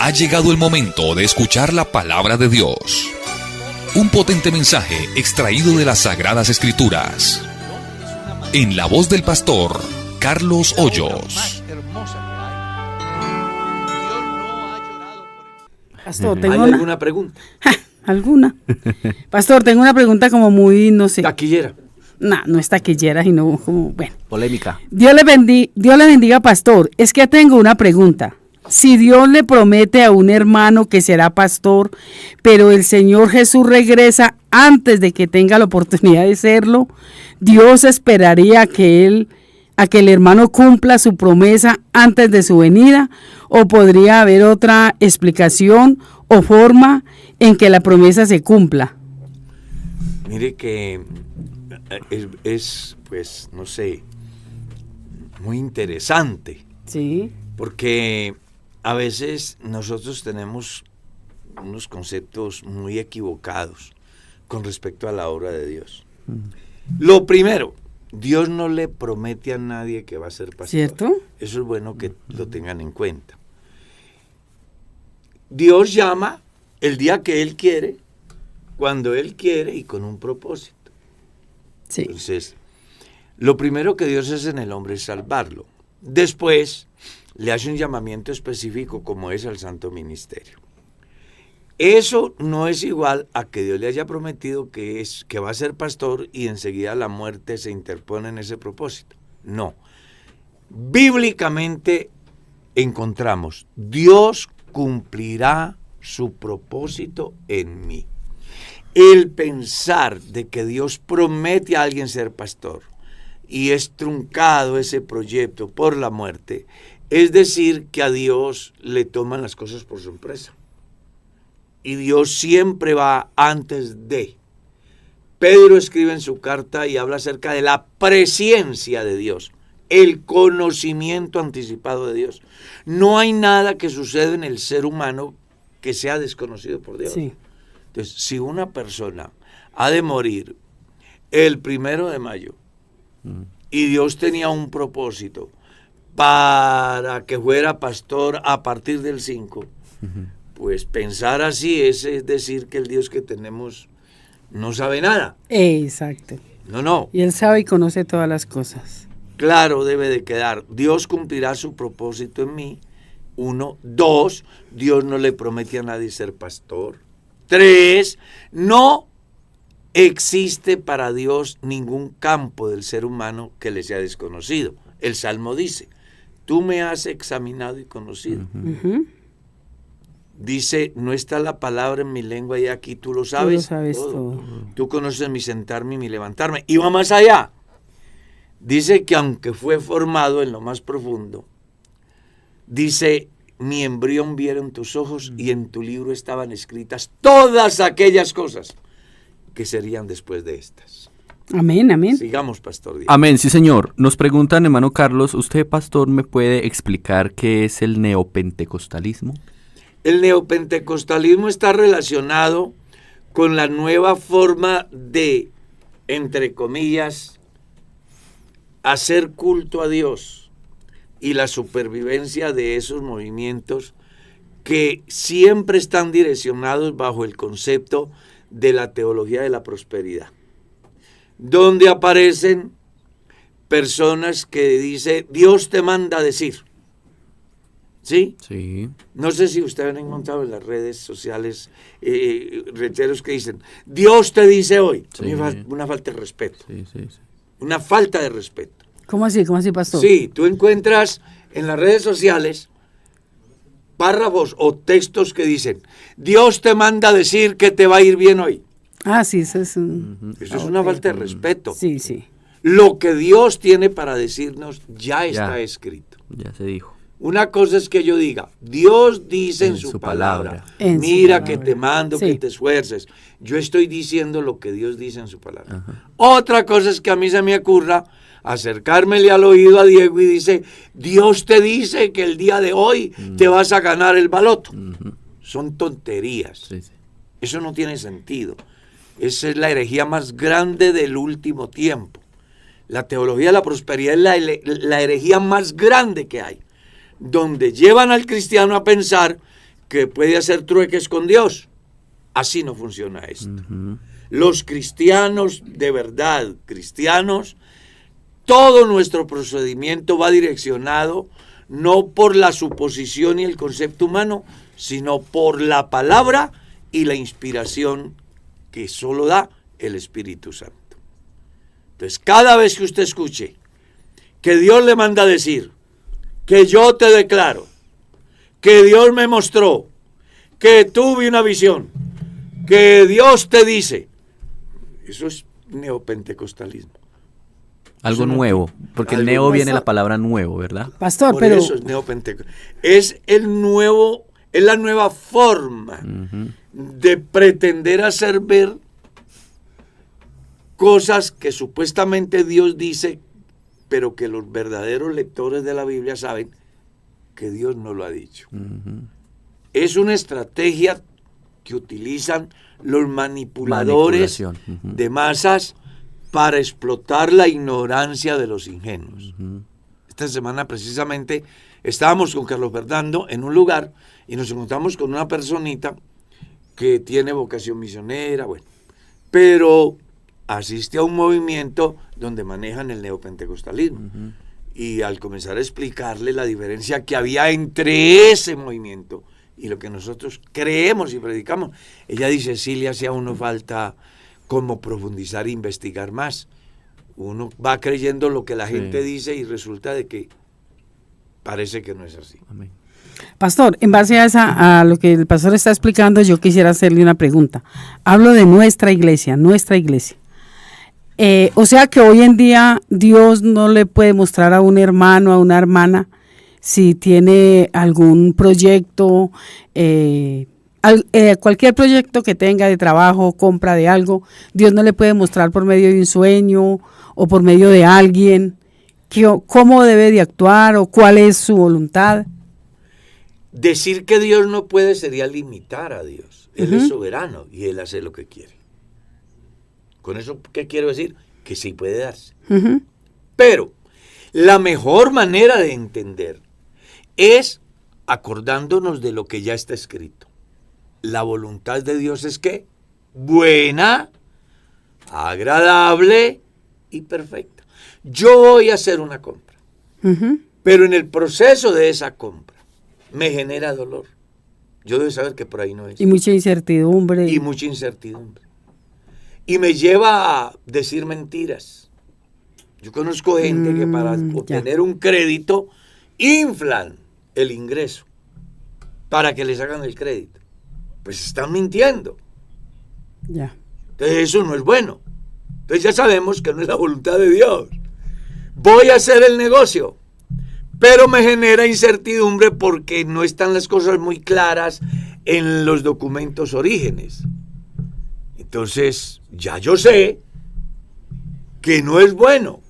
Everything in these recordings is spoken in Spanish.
Ha llegado el momento de escuchar la palabra de Dios. Un potente mensaje extraído de las Sagradas Escrituras. En la voz del pastor Carlos Hoyos. Pastor, ¿Hay alguna pregunta? ¿Alguna? Pastor, tengo una pregunta como muy, no sé. Taquillera. No es taquillera, sino como, bueno. Polémica. Dios le bendiga, pastor. Es que tengo una pregunta. Si Dios le promete a un hermano que será pastor, pero el Señor Jesús regresa antes de que tenga la oportunidad de serlo, ¿Dios esperaría a que el hermano cumpla su promesa antes de su venida? ¿O podría haber otra explicación o forma en que la promesa se cumpla? Mire que es pues, no sé, muy interesante. Sí. Porque a veces nosotros tenemos unos conceptos muy equivocados con respecto a la obra de Dios. Lo primero, Dios no le promete a nadie que va a ser pastor. ¿Cierto? Eso es bueno que lo tengan en cuenta. Dios llama el día que Él quiere, cuando Él quiere y con un propósito. Sí. Entonces, lo primero que Dios hace en el hombre es salvarlo. Después, le hace un llamamiento específico como es al santo ministerio. Eso no es igual a que Dios le haya prometido que va a ser pastor y enseguida la muerte se interpone en ese propósito. No. Bíblicamente encontramos, Dios cumplirá su propósito en mí. El pensar de que Dios promete a alguien ser pastor y es truncado ese proyecto por la muerte, es decir, que a Dios le toman las cosas por sorpresa. Y Dios siempre va antes de. Pedro escribe en su carta y habla acerca de la presciencia de Dios, el conocimiento anticipado de Dios. No hay nada que suceda en el ser humano que sea desconocido por Dios. Sí. Entonces, si una persona ha de morir el 1 de mayo y Dios tenía un propósito para que fuera pastor a partir del 5, pues pensar así es decir que el Dios que tenemos no sabe nada. Exacto. No. Y Él sabe y conoce todas las cosas. Claro, debe de quedar. Dios cumplirá su propósito en mí. 1. 2. Dios no le promete a nadie ser pastor. 3. No existe para Dios ningún campo del ser humano que le sea desconocido. El Salmo dice, tú me has examinado y conocido. Dice, no está la palabra en mi lengua y aquí tú lo sabes. Tú lo sabes todo. Tú conoces mi sentarme y mi levantarme. Y va más allá. Dice que aunque fue formado en lo más profundo, dice, mi embrión vieron tus ojos y en tu libro estaban escritas todas aquellas cosas que serían después de estas. Amén, amén. Sigamos, Pastor Díaz. Amén, sí señor. Nos preguntan, hermano Carlos, ¿usted, pastor, me puede explicar qué es el neopentecostalismo? El neopentecostalismo está relacionado con la nueva forma de, entre comillas, hacer culto a Dios y la supervivencia de esos movimientos que siempre están direccionados bajo el concepto de la teología de la prosperidad, donde aparecen personas que dicen, Dios te manda a decir. ¿Sí? Sí. No sé si ustedes han encontrado en las redes sociales recheros que dicen, Dios te dice hoy. Sí. Una falta de respeto. Sí. Una falta de respeto. ¿Cómo así, pastor? Sí, tú encuentras en las redes sociales párrafos o textos que dicen, Dios te manda a decir que te va a ir bien hoy. Ah, sí, eso es Eso es una falta de respeto. Sí, sí. Lo que Dios tiene para decirnos ya está escrito. Ya se dijo. Una cosa es que yo diga, Dios dice en su palabra, mira que te mando, que te esfuerces. Yo estoy diciendo lo que Dios dice en su palabra. Ajá. Otra cosa es que a mí se me ocurra acercármele al oído a Diego y dice, Dios te dice que el día de hoy te vas a ganar el baloto. Son tonterías. Sí. Eso no tiene sentido. Esa es la herejía más grande del último tiempo. La teología de la prosperidad es la herejía más grande que hay, donde llevan al cristiano a pensar que puede hacer trueques con Dios. Así no funciona esto. Los cristianos, de verdad, cristianos, todo nuestro procedimiento va direccionado no por la suposición y el concepto humano, sino por la palabra y la inspiración que solo da el Espíritu Santo. Entonces, cada vez que usted escuche que Dios le manda a decir, que yo te declaro, que Dios me mostró, que tuve una visión, que Dios te dice, eso es neopentecostalismo. Algo Eso no- nuevo, porque el algo neo nuevo. viene la palabra nuevo, ¿verdad? Pastor, Por pero eso es neopentecostal. Es la nueva forma de pretender hacer ver cosas que supuestamente Dios dice, pero que los verdaderos lectores de la Biblia saben que Dios no lo ha dicho. Es una estrategia que utilizan los manipuladores Manipulación. de masas para explotar la ignorancia de los ingenuos. Esta semana precisamente estábamos con Carlos Fernando en un lugar y nos encontramos con una personita que tiene vocación misionera, bueno, pero asiste a un movimiento donde manejan el neopentecostalismo. Y al comenzar a explicarle la diferencia que había entre ese movimiento y lo que nosotros creemos y predicamos, ella dice, sí, le hace a uno falta como profundizar e investigar más. Uno va creyendo lo que la gente dice y resulta de que parece que no es así. Amén. Pastor, en base a lo que el pastor está explicando, yo quisiera hacerle una pregunta. Hablo de nuestra iglesia. O sea que hoy en día Dios no le puede mostrar a un hermano, a una hermana, si tiene algún proyecto, cualquier proyecto que tenga de trabajo, compra de algo, Dios no le puede mostrar por medio de un sueño o por medio de alguien cómo debe de actuar o cuál es su voluntad. Decir que Dios no puede sería limitar a Dios. Él es soberano y Él hace lo que quiere. Con eso, ¿qué quiero decir? Que sí puede darse. Pero la mejor manera de entender es acordándonos de lo que ya está escrito. La voluntad de Dios es ¿qué? Buena, agradable y perfecta. Yo voy a hacer una compra, pero en el proceso de esa compra me genera dolor. Yo debo saber que por ahí no es. Y mucha incertidumbre. Y mucha incertidumbre. Y me lleva a decir mentiras. Yo conozco gente que para obtener un crédito inflan el ingreso para que les hagan el crédito. Pues están mintiendo. Ya. Entonces eso no es bueno. Entonces ya sabemos que no es la voluntad de Dios. Voy a hacer el negocio, pero me genera incertidumbre porque no están las cosas muy claras en los documentos orígenes. Entonces, ya yo sé que no es bueno.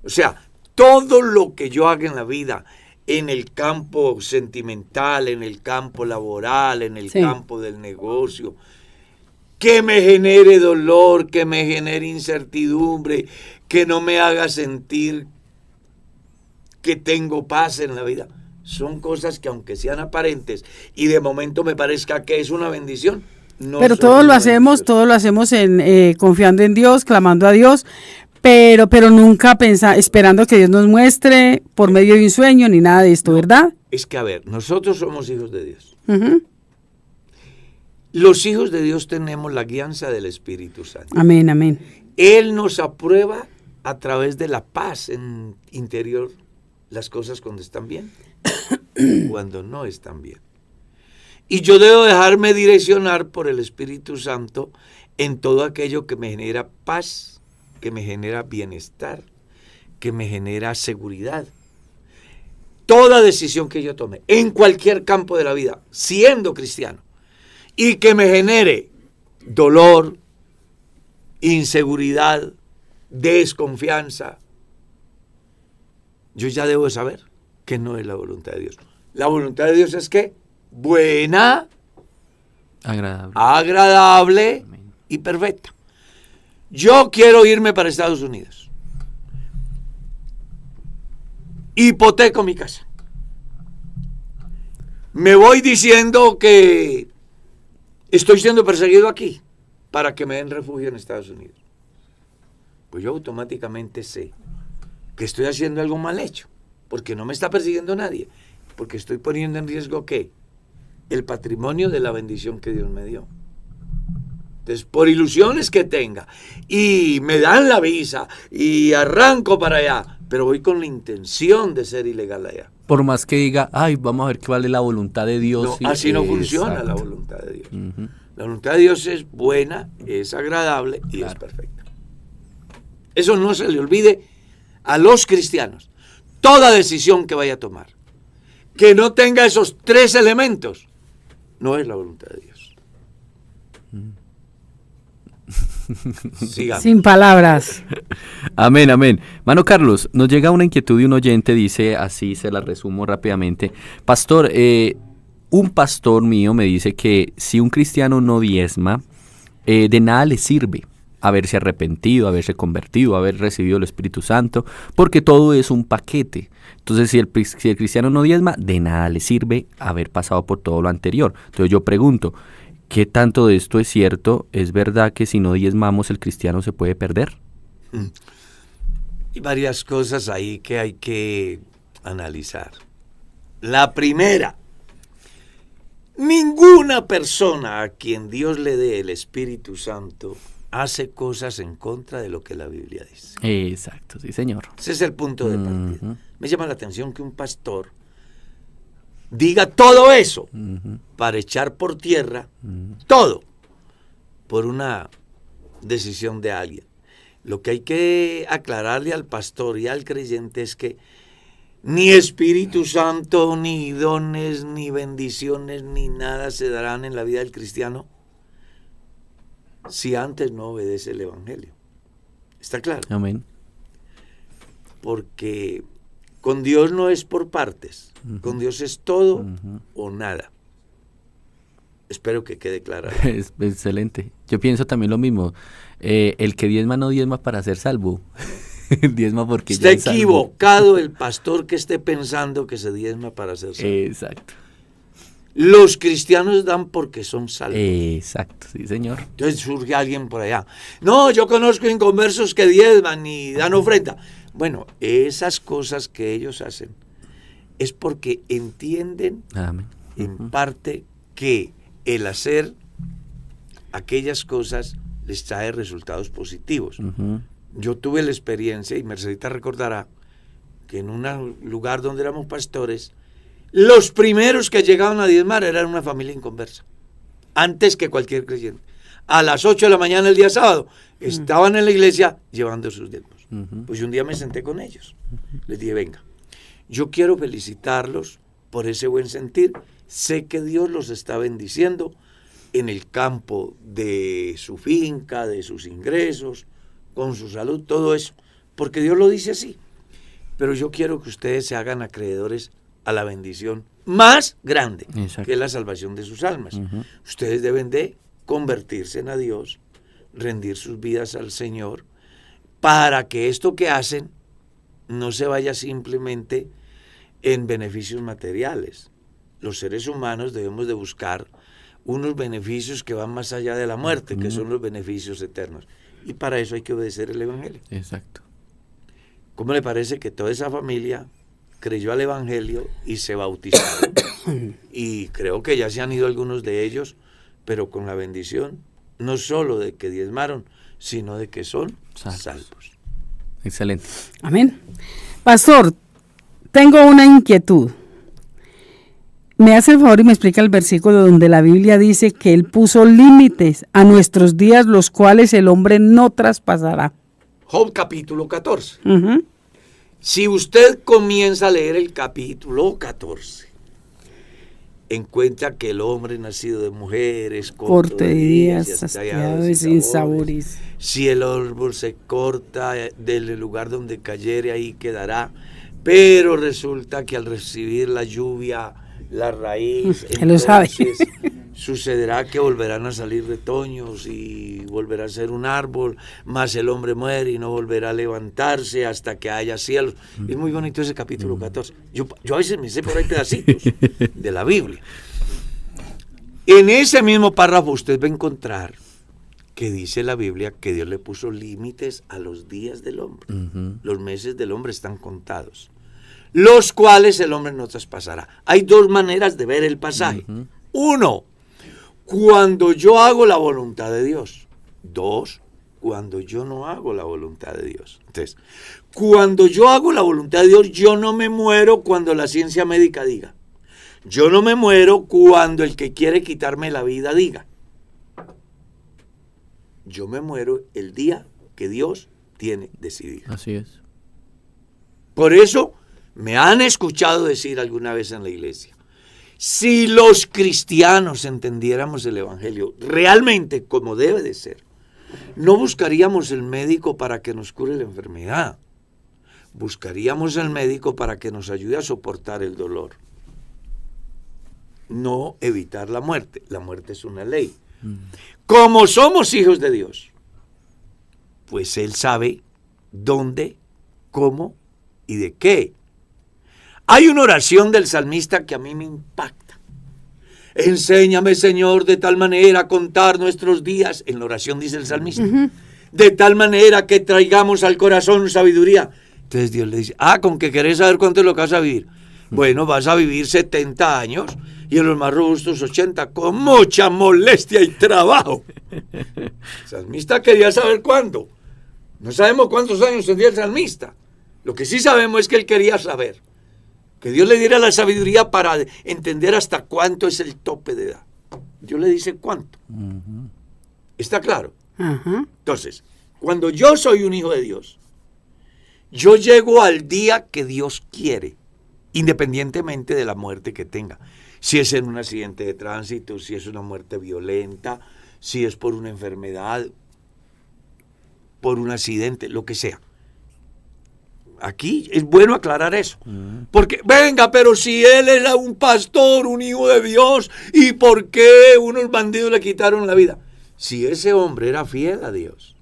O sea, todo lo que yo haga en la vida, en el campo sentimental, en el campo laboral, en el campo del negocio, que me genere dolor, que me genere incertidumbre, que no me haga sentir que tengo paz en la vida, son cosas que aunque sean aparentes y de momento me parezca que es una bendición, no pero son todo lo una hacemos, bendición. confiando en Dios, clamando a Dios, pero nunca esperando que Dios nos muestre por medio de un sueño ni nada de esto, ¿verdad? Es que, a ver, nosotros somos hijos de Dios. Los hijos de Dios tenemos la guianza del Espíritu Santo. Amén, amén. Él nos aprueba a través de la paz interior las cosas cuando están bien, cuando no están bien. Y yo debo dejarme direccionar por el Espíritu Santo en todo aquello que me genera paz, que me genera bienestar, que me genera seguridad. Toda decisión que yo tome en cualquier campo de la vida, siendo cristiano, y que me genere dolor, inseguridad, desconfianza, yo ya debo saber que no es la voluntad de Dios. La voluntad de Dios es que buena, agradable y perfecta. Yo quiero irme para Estados Unidos. Hipoteco mi casa. me voy diciendo que estoy siendo perseguido aquí para que me den refugio en Estados Unidos. Pues yo automáticamente sé que estoy haciendo algo mal hecho, porque no me está persiguiendo nadie, porque estoy poniendo en riesgo ¿qué? El patrimonio de la bendición que Dios me dio. Entonces, por ilusiones que tenga, y me dan la visa, y arranco para allá, pero voy con la intención de ser ilegal allá. Por más que diga, ay, vamos a ver qué vale la voluntad de Dios. No, sí, así no funciona exacto. la voluntad de Dios. Ujú. La voluntad de Dios es buena, es agradable y es perfecta. Eso no se le olvide a los cristianos. Toda decisión que vaya a tomar, que no tenga esos 3 elementos, no es la voluntad de Dios. Sigamos. Sin palabras. Amén, amén. Mano Carlos, nos llega una inquietud de un oyente, dice así, se la resumo rápidamente. Pastor, un pastor mío me dice que si un cristiano no diezma, de nada le sirve haberse arrepentido, haberse convertido, haber recibido el Espíritu Santo, porque todo es un paquete. Entonces, si el cristiano no diezma, de nada le sirve haber pasado por todo lo anterior. Entonces yo pregunto, ¿qué tanto de esto es cierto? ¿Es verdad que si no diezmamos el cristiano se puede perder? Hay varias cosas ahí que hay que analizar. La primera, ninguna persona a quien Dios le dé el Espíritu Santo hace cosas en contra de lo que la Biblia dice. Exacto, sí, señor. Ese es el punto de partida. Ujú. Me llama la atención que un pastor diga todo eso para echar por tierra todo por una decisión de alguien. Lo que hay que aclararle al pastor y al creyente es que ni Espíritu Santo, ni dones, ni bendiciones, ni nada se darán en la vida del cristiano si antes no obedece el Evangelio. ¿Está claro? Amén. Porque con Dios no es por partes, con Dios es todo o nada. Espero que quede claro. Es excelente. Yo pienso también lo mismo. El que diezma no diezma para ser salvo. Diezma porque Está ya es salvo. equivocado el pastor que esté pensando que se diezma para ser salvo. Exacto. Los cristianos dan porque son salvos. Exacto, sí, señor. Entonces surge alguien por allá. No, yo conozco inconversos que diezman y dan ofrenda. Bueno, esas cosas que ellos hacen es porque entienden Amén. en parte que el hacer aquellas cosas les trae resultados positivos. Ujú. Yo tuve la experiencia, y Mercedita recordará, que en un lugar donde éramos pastores, los primeros que llegaban a diezmar eran una familia inconversa, antes que cualquier creyente. A las 8 de la mañana el día sábado, estaban en la iglesia llevando sus diezmos. Pues un día me senté con ellos. Les dije, venga, yo quiero felicitarlos por ese buen sentir. Sé que Dios los está bendiciendo en el campo de su finca, de sus ingresos, con su salud, todo eso, porque Dios lo dice así. Pero yo quiero que ustedes se hagan acreedores a la bendición más grande, Exacto. que es la salvación de sus almas. Ustedes deben de convertirse en a Dios, rendir sus vidas al Señor, para que esto que hacen no se vaya simplemente en beneficios materiales. Los seres humanos debemos de buscar unos beneficios que van más allá de la muerte, que son los beneficios eternos. Y para eso hay que obedecer el Evangelio. Exacto. ¿Cómo le parece que toda esa familia creyó al Evangelio y se bautizó? Y creo que ya se han ido algunos de ellos, pero con la bendición, no solo de que diezmaron, sino de que son salvos. Excelente. Amén. Pastor, tengo una inquietud. Me hace el favor y me explica el versículo donde la Biblia dice que Él puso límites a nuestros días, los cuales el hombre no traspasará. Job capítulo 14. Ujú. Si usted comienza a leer el capítulo 14, encuentra que el hombre nacido de mujeres, Corto de días, y hastiado y sin sabores. Si el árbol se corta del lugar donde cayere, ahí quedará. Pero resulta que al recibir la lluvia, la raíz, Él lo sabe. entonces Sucederá que volverán a salir retoños y volverá a ser un árbol, mas el hombre muere y no volverá a levantarse hasta que haya cielos. Es muy bonito ese capítulo 14. Yo a veces me sé por ahí pedacitos de la Biblia. En ese mismo párrafo usted va a encontrar que dice la Biblia que Dios le puso límites a los días del hombre. Los meses del hombre están contados, los cuales el hombre no traspasará. Hay dos maneras de ver el pasaje. Uno, cuando yo hago la voluntad de Dios. Dos, cuando yo no hago la voluntad de Dios. Entonces, cuando yo hago la voluntad de Dios, yo no me muero cuando la ciencia médica diga. Yo no me muero cuando el que quiere quitarme la vida diga. Yo me muero el día que Dios tiene decidido. Así es. Por eso me han escuchado decir alguna vez en la iglesia, si los cristianos entendiéramos el evangelio realmente como debe de ser, no buscaríamos el médico para que nos cure la enfermedad. Buscaríamos el médico para que nos ayude a soportar el dolor. No evitar la muerte. La muerte es una ley. Como somos hijos de Dios, pues Él sabe dónde, cómo y de qué. Hay una oración del salmista que a mí me impacta. Enséñame, Señor, de tal manera a contar nuestros días. En la oración dice el salmista. De tal manera que traigamos al corazón sabiduría. Entonces Dios le dice, ¿con que querés saber cuánto es lo que vas a vivir? Bueno, vas a vivir 70 años y en los más robustos 80 con mucha molestia y trabajo. El salmista quería saber cuándo. No sabemos cuántos años tendría el salmista. Lo que sí sabemos es que él quería saber. Que Dios le diera la sabiduría para entender hasta cuánto es el tope de edad. Dios le dice cuánto. ¿Está claro? Entonces, cuando yo soy un hijo de Dios, yo llego al día que Dios quiere, independientemente de la muerte que tenga. Si es en un accidente de tránsito, si es una muerte violenta, si es por una enfermedad, por un accidente, lo que sea. Aquí es bueno aclarar eso. Porque, venga, pero si él era un pastor, un hijo de Dios, ¿y por qué unos bandidos le quitaron la vida? Si ese hombre era fiel a Dios,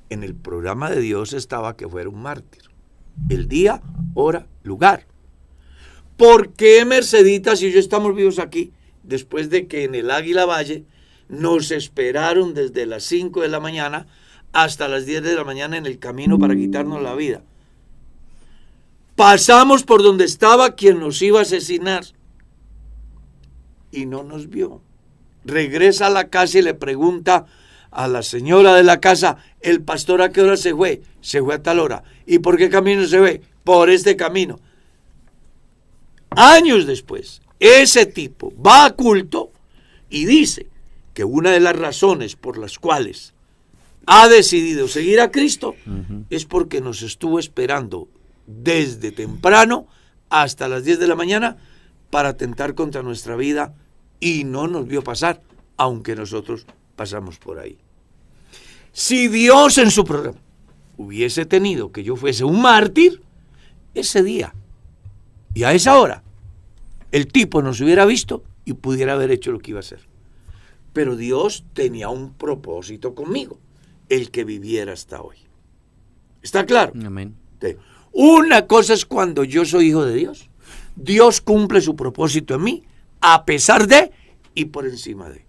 en el programa de Dios estaba que fuera un mártir. El día, hora, lugar. ¿Por qué Merceditas y yo estamos vivos aquí? Después de que en el Águila Valle nos esperaron desde las 5 de la mañana hasta las 10 de la mañana en el camino para quitarnos la vida. Pasamos por donde estaba quien nos iba a asesinar y no nos vio. Regresa a la casa y le pregunta a la señora de la casa, ¿el pastor a qué hora se fue? Se fue a tal hora. ¿Y por qué camino se fue? Por este camino. Años después, ese tipo va a culto y dice que una de las razones por las cuales ha decidido seguir a Cristo es porque nos estuvo esperando desde temprano hasta las 10 de la mañana para atentar contra nuestra vida y no nos vio pasar, aunque nosotros pasamos por ahí. Si Dios en su programa hubiese tenido que yo fuese un mártir, ese día y a esa hora el tipo nos hubiera visto y pudiera haber hecho lo que iba a hacer. Pero Dios tenía un propósito conmigo, el que viviera hasta hoy. ¿Está claro? Amén. Una cosa es cuando yo soy hijo de Dios. Dios cumple su propósito en mí, a pesar de y por encima de.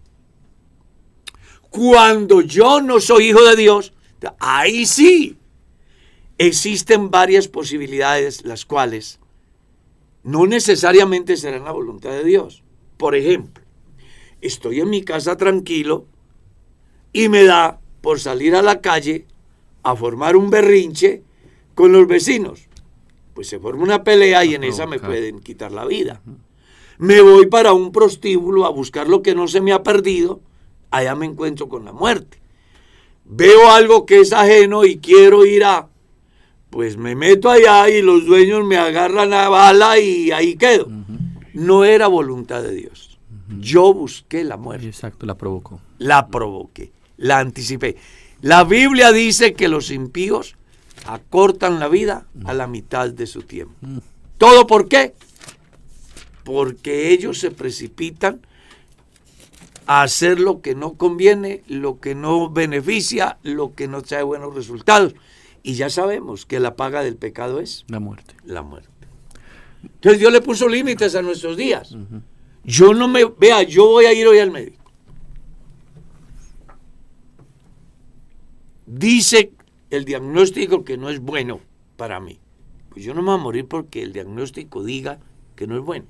Cuando yo no soy hijo de Dios, ahí sí existen varias posibilidades, las cuales no necesariamente serán la voluntad de Dios. Por ejemplo, estoy en mi casa tranquilo y me da por salir a la calle a formar un berrinche con los vecinos. Pues se forma una pelea y en esa me pueden quitar la vida. Me voy para un prostíbulo a buscar lo que no se me ha perdido, allá me encuentro con la muerte. Veo algo que es ajeno y quiero ir pues me meto allá y los dueños me agarran a bala y ahí quedo. No era voluntad de Dios. Yo busqué la muerte. Exacto, la provocó. La provoqué, la anticipé. La Biblia dice que los impíos acortan la vida a la mitad de su tiempo. ¿Todo por qué? Porque ellos se precipitan a hacer lo que no conviene, lo que no beneficia, lo que no trae buenos resultados. Y ya sabemos que la paga del pecado es La muerte. la muerte. Entonces Dios le puso límites a nuestros días. Yo no me... Vea, yo voy a ir hoy al médico. Dice el diagnóstico que no es bueno para mí. Pues yo no me voy a morir porque el diagnóstico diga que no es bueno.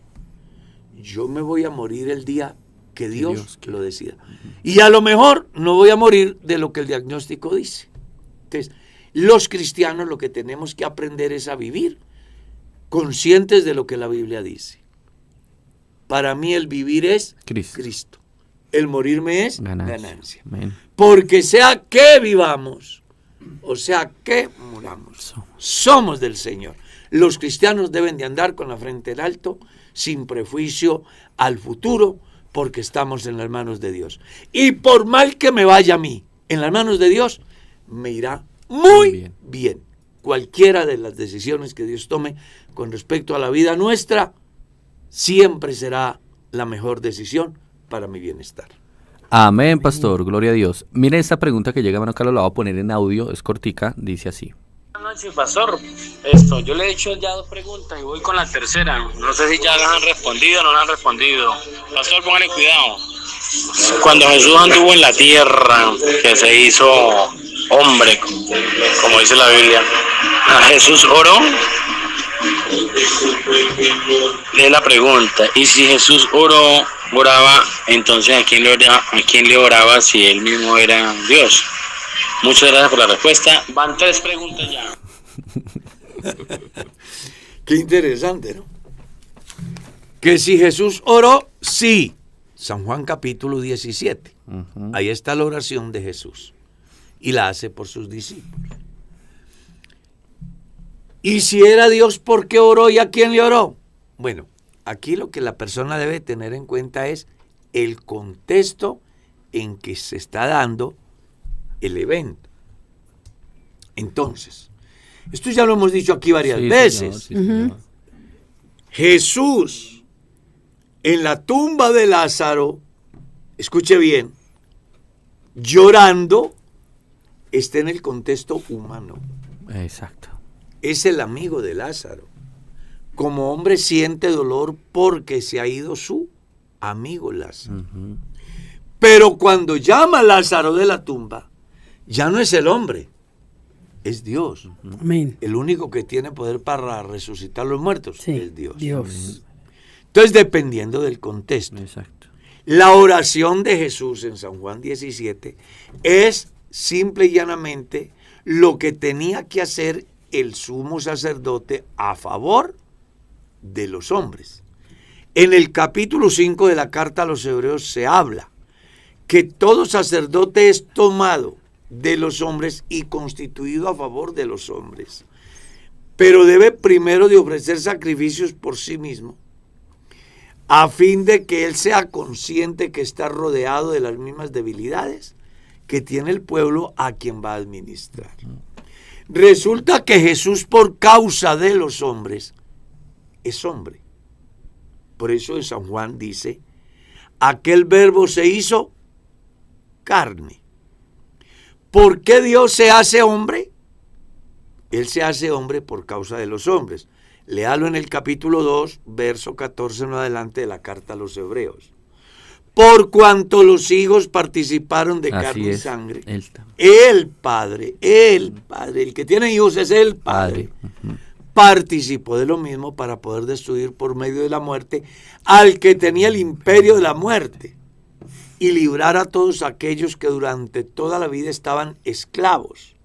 Yo me voy a morir el día que Dios lo decida. Y a lo mejor no voy a morir de lo que el diagnóstico dice. Entonces, los cristianos lo que tenemos que aprender es a vivir conscientes de lo que la Biblia dice. Para mí el vivir es Cristo. El morirme es ganancia. Porque sea que vivamos, o sea que muramos, somos del Señor. Los cristianos deben de andar con la frente en alto, sin prejuicio al futuro, porque estamos en las manos de Dios. Y por mal que me vaya a mí, en las manos de Dios, me irá muy bien. Cualquiera de las decisiones que Dios tome con respecto a la vida nuestra, siempre será la mejor decisión para mi bienestar. Amén, pastor, gloria a Dios. Mire esta pregunta que llega, hermano Carlos, la voy a poner en audio, es cortica, dice así. Buenas noches, pastor. Yo le he hecho ya 2 preguntas y voy con la tercera. No sé si ya las han respondido o no las han respondido. Pastor, póngale cuidado. Cuando Jesús anduvo en la tierra, que se hizo hombre, como dice la Biblia, ¿Jesús oró? Es la pregunta. Y si Jesús oraba, entonces ¿a quién le oraba si él mismo era Dios? Muchas gracias por la respuesta. Van 3 preguntas ya. Qué interesante, ¿no? Que si Jesús oró, sí. San Juan capítulo 17. Ahí está la oración de Jesús. Y la hace por sus discípulos. Y si era Dios, ¿por qué oró y a quién le oró? Bueno, aquí lo que la persona debe tener en cuenta es el contexto en que se está dando el evento. Entonces, esto ya lo hemos dicho aquí varias veces. Señor. Jesús en la tumba de Lázaro, escuche bien, llorando, está en el contexto humano. Exacto. Es el amigo de Lázaro. Como hombre siente dolor porque se ha ido su amigo Lázaro. Pero cuando llama a Lázaro de la tumba, ya no es el hombre, es Dios. Amén. El único que tiene poder para resucitar a los muertos es Dios. Dios. Entonces, dependiendo del contexto, Exacto. la oración de Jesús en San Juan 17 es simple y llanamente lo que tenía que hacer el sumo sacerdote a favor de los hombres. En el capítulo 5 de la carta a los Hebreos se habla que todo sacerdote es tomado de los hombres y constituido a favor de los hombres, pero debe primero de ofrecer sacrificios por sí mismo, a fin de que él sea consciente que está rodeado de las mismas debilidades que tiene el pueblo a quien va a administrar. Resulta que Jesús, por causa de los hombres, es hombre. Por eso en San Juan dice, aquel verbo se hizo carne. ¿Por qué Dios se hace hombre? Él se hace hombre por causa de los hombres. Léalo en el capítulo 2, verso 14 en adelante de la carta a los Hebreos. Por cuanto los hijos participaron de carne y sangre, el Padre, el que tiene hijos es el Padre, participó de lo mismo para poder destruir por medio de la muerte al que tenía el imperio de la muerte y librar a todos aquellos que durante toda la vida estaban esclavos,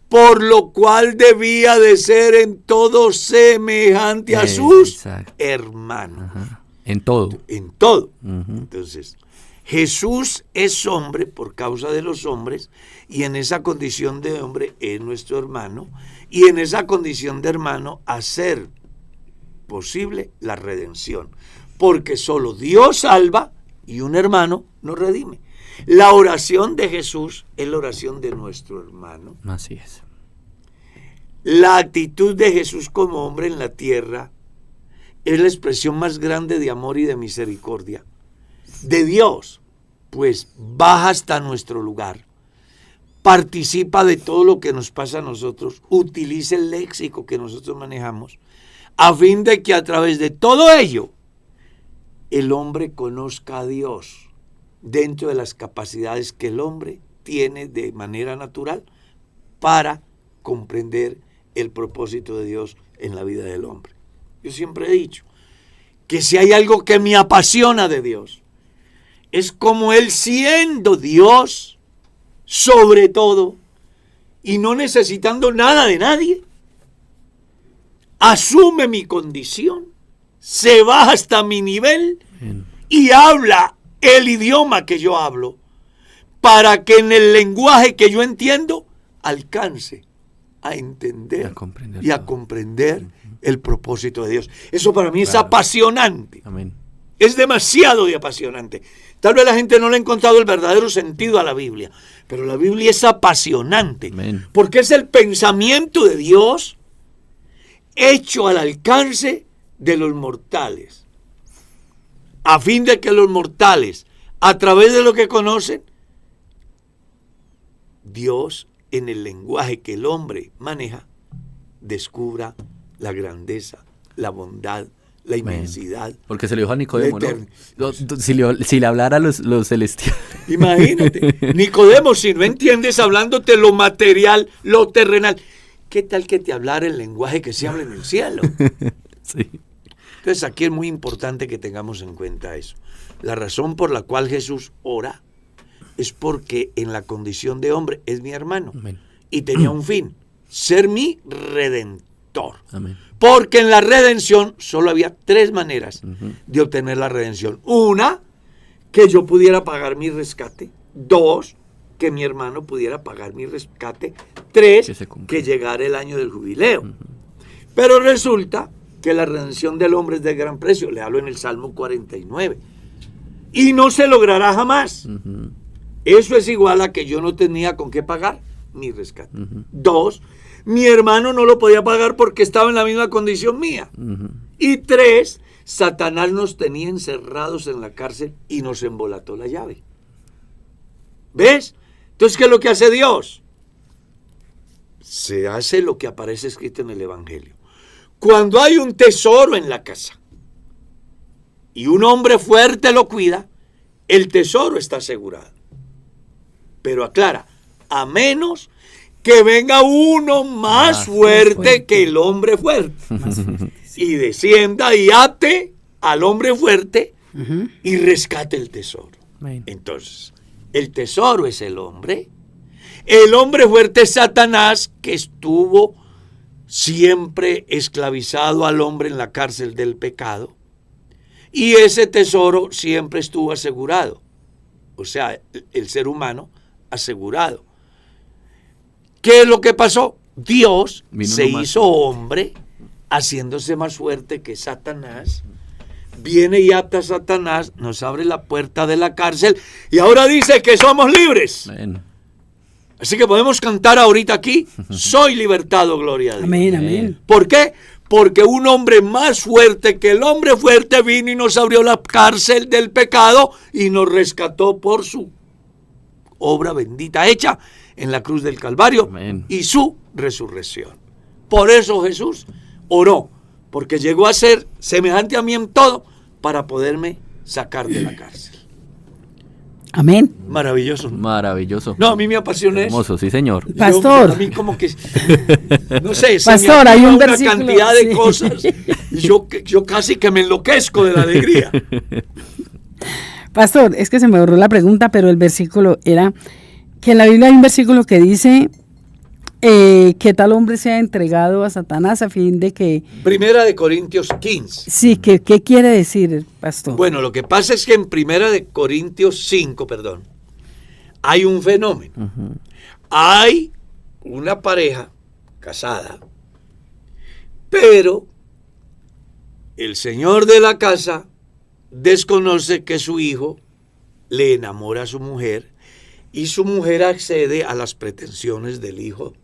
por lo cual debía de ser en todo semejante a sus hermanos. En todo. En todo. Entonces, Jesús es hombre por causa de los hombres y en esa condición de hombre es nuestro hermano y en esa condición de hermano hacer posible la redención. Porque solo Dios salva y un hermano nos redime. La oración de Jesús es la oración de nuestro hermano. Así es. La actitud de Jesús como hombre en la tierra es la expresión más grande de amor y de misericordia de Dios pues baja hasta nuestro lugar, participa de todo lo que nos pasa a nosotros, utiliza el léxico que nosotros manejamos, a fin de que a través de todo ello el hombre conozca a Dios dentro de las capacidades que el hombre tiene de manera natural para comprender el propósito de Dios en la vida del hombre. Yo siempre he dicho que si hay algo que me apasiona de Dios, es como Él, siendo Dios sobre todo y no necesitando nada de nadie, asume mi condición, se baja hasta mi nivel y habla el idioma que yo hablo, para que en el lenguaje que yo entiendo alcance a entender y a comprender el propósito de Dios. Eso para mí es apasionante. Amén. Es demasiado de apasionante. Tal vez la gente no le ha encontrado el verdadero sentido a la Biblia, pero la Biblia es apasionante. Amén. Porque es el pensamiento de Dios hecho al alcance de los mortales, a fin de que los mortales, a través de lo que conocen, Dios, en el lenguaje que el hombre maneja, descubra la grandeza, la bondad, la inmensidad. Porque se le dijo a Nicodemo, ¿no? Si le hablara a los celestiales. Imagínate, Nicodemo, si no entiendes hablándote lo material, lo terrenal, ¿qué tal que te hablara el lenguaje que se habla en el cielo? Sí. Entonces aquí es muy importante que tengamos en cuenta eso. La razón por la cual Jesús ora es porque en la condición de hombre es mi hermano. Amén. Y tenía un fin, ser mi redentor. Amén. Porque en la redención solo había 3 maneras de obtener la redención. Una, que yo pudiera pagar mi rescate. 2, que mi hermano pudiera pagar mi rescate. 3, que llegara el año del jubileo. Pero resulta que la redención del hombre es de gran precio. Le hablo en el Salmo 49. Y no se logrará jamás. Eso es igual a que yo no tenía con qué pagar mi rescate. 2, mi hermano no lo podía pagar porque estaba en la misma condición mía. Y 3, Satanás nos tenía encerrados en la cárcel y nos embolató la llave. ¿Ves? Entonces, ¿qué es lo que hace Dios? Se hace lo que aparece escrito en el Evangelio. Cuando hay un tesoro en la casa y un hombre fuerte lo cuida, el tesoro está asegurado. Pero aclara, a menos que venga uno más fuerte que el hombre fuerte. Y descienda y ate al hombre fuerte y rescate el tesoro. Entonces, el tesoro es el hombre fuerte es Satanás, que estuvo siempre esclavizado al hombre en la cárcel del pecado, y ese tesoro siempre estuvo asegurado, o sea, el ser humano asegurado. ¿Qué es lo que pasó? Dios se hizo hombre, haciéndose más fuerte que Satanás. Viene y ata a Satanás, nos abre la puerta de la cárcel y ahora dice que somos libres. Amén. Así que podemos cantar ahorita aquí, soy libertado, gloria a Dios. Amén, amén. ¿Por qué? Porque un hombre más fuerte que el hombre fuerte vino y nos abrió la cárcel del pecado y nos rescató por su obra bendita hecha en la cruz del Calvario. Amén. Y su resurrección. Por eso Jesús oró, porque llegó a ser semejante a mí en todo para poderme sacar de la cárcel. Amén. Maravilloso. Maravilloso. No, a mí me apasiona eso. Hermoso, sí, señor. Pastor. A mí como que, no sé, Pastor, hay un una versículo, cantidad de sí. cosas. Y yo casi que me enloquezco de la alegría. Pastor, es que se me borró la pregunta, pero el versículo era que en la Biblia hay un versículo que dice que tal hombre sea entregado a Satanás a fin de que... Primera de Corintios 15. Sí, ¿qué quiere decir, pastor? Bueno, lo que pasa es que en Primera de Corintios 5, hay un fenómeno. Hay una pareja casada, pero el señor de la casa desconoce que su hijo le enamora a su mujer y su mujer accede a las pretensiones del hijo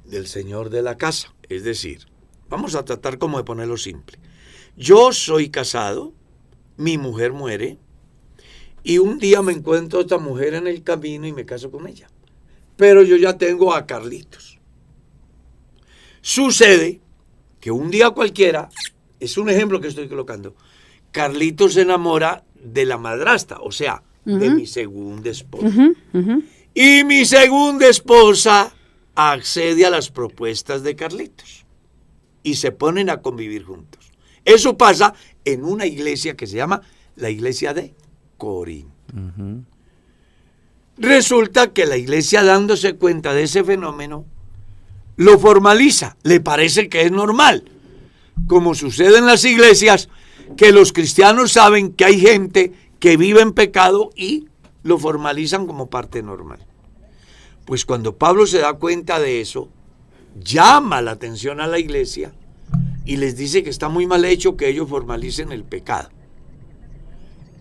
del señor de la casa. Es decir, vamos a tratar como de ponerlo simple. Yo soy casado, mi mujer muere y un día me encuentro a esta mujer en el camino y me caso con ella. Pero yo ya tengo a Carlitos. Sucede que un día cualquiera, es un ejemplo que estoy colocando, Carlitos se enamora de la madrastra, o sea, de mi segunda esposa. Y mi segunda esposa accede a las propuestas de Carlitos y se ponen a convivir juntos. Eso pasa en una iglesia que se llama la iglesia de Corinto. Resulta que la iglesia, dándose cuenta de ese fenómeno, lo formaliza, le parece que es normal, como sucede en las iglesias, que los cristianos saben que hay gente que vive en pecado y lo formalizan como parte normal. Pues cuando Pablo se da cuenta de eso, llama la atención a la iglesia y les dice que está muy mal hecho que ellos formalicen el pecado.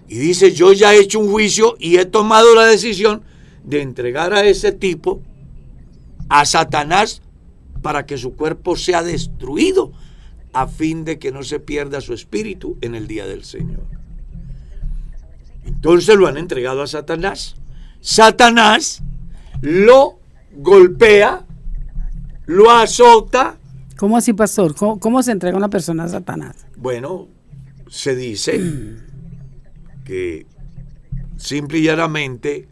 Y dice, yo ya he hecho un juicio y he tomado la decisión de entregar a ese tipo a Satanás para que su cuerpo sea destruido a fin de que no se pierda su espíritu en el día del Señor. Entonces lo han entregado a Satanás. Satanás lo golpea, lo azota. ¿Cómo así, pastor? ¿Cómo se entrega una persona a Satanás? Bueno, se dice que simple y llanamente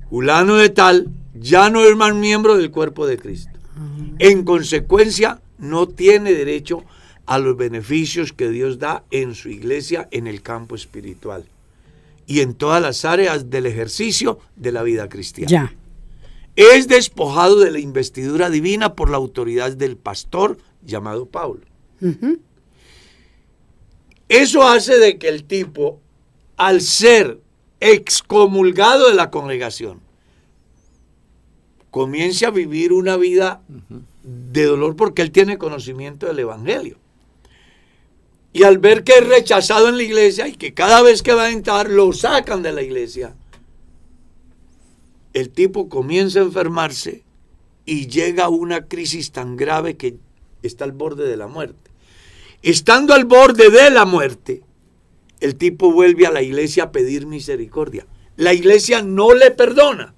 fulano de tal ya no es más miembro del cuerpo de Cristo. En consecuencia, no tiene derecho a los beneficios que Dios da en su iglesia en el campo espiritual y en todas las áreas del ejercicio de la vida cristiana. Ya. Es despojado de la investidura divina por la autoridad del pastor llamado Pablo. Eso hace de que el tipo, al ser excomulgado de la congregación, comience a vivir una vida de dolor porque él tiene conocimiento del evangelio. Y al ver que es rechazado en la iglesia y que cada vez que va a entrar lo sacan de la iglesia, el tipo comienza a enfermarse y llega a una crisis tan grave que está al borde de la muerte. Estando al borde de la muerte, el tipo vuelve a la iglesia a pedir misericordia. La iglesia no le perdona.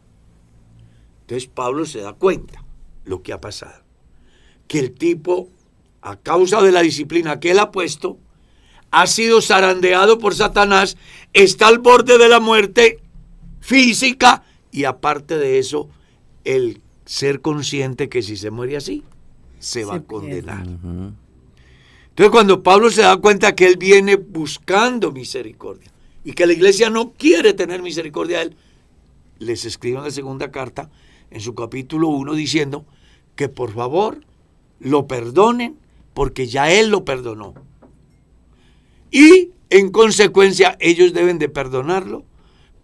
Entonces Pablo se da cuenta lo que ha pasado. Que el tipo, a causa de la disciplina que él ha puesto, ha sido zarandeado por Satanás, está al borde de la muerte física y aparte de eso, el ser consciente que si se muere así, se va a condenar. Entonces cuando Pablo se da cuenta que él viene buscando misericordia y que la iglesia no quiere tener misericordia de él, les escribe en la segunda carta, en su capítulo 1, diciendo que por favor lo perdonen porque ya él lo perdonó. Y en consecuencia ellos deben de perdonarlo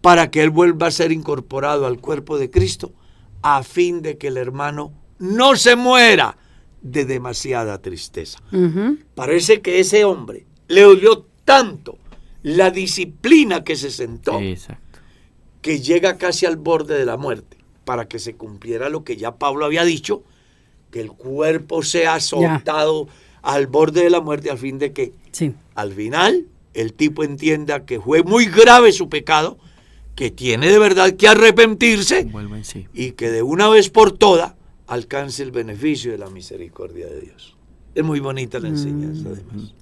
para que él vuelva a ser incorporado al cuerpo de Cristo a fin de que el hermano no se muera de demasiada tristeza. Parece que ese hombre le dolió tanto la disciplina que se sentó. Exacto. Que llega casi al borde de la muerte para que se cumpliera lo que ya Pablo había dicho, que el cuerpo sea azotado al borde de la muerte a fin de que al final el tipo entienda que fue muy grave su pecado, que tiene de verdad que arrepentirse y que de una vez por todas alcance el beneficio de la misericordia de Dios. Es muy bonita la enseñanza además.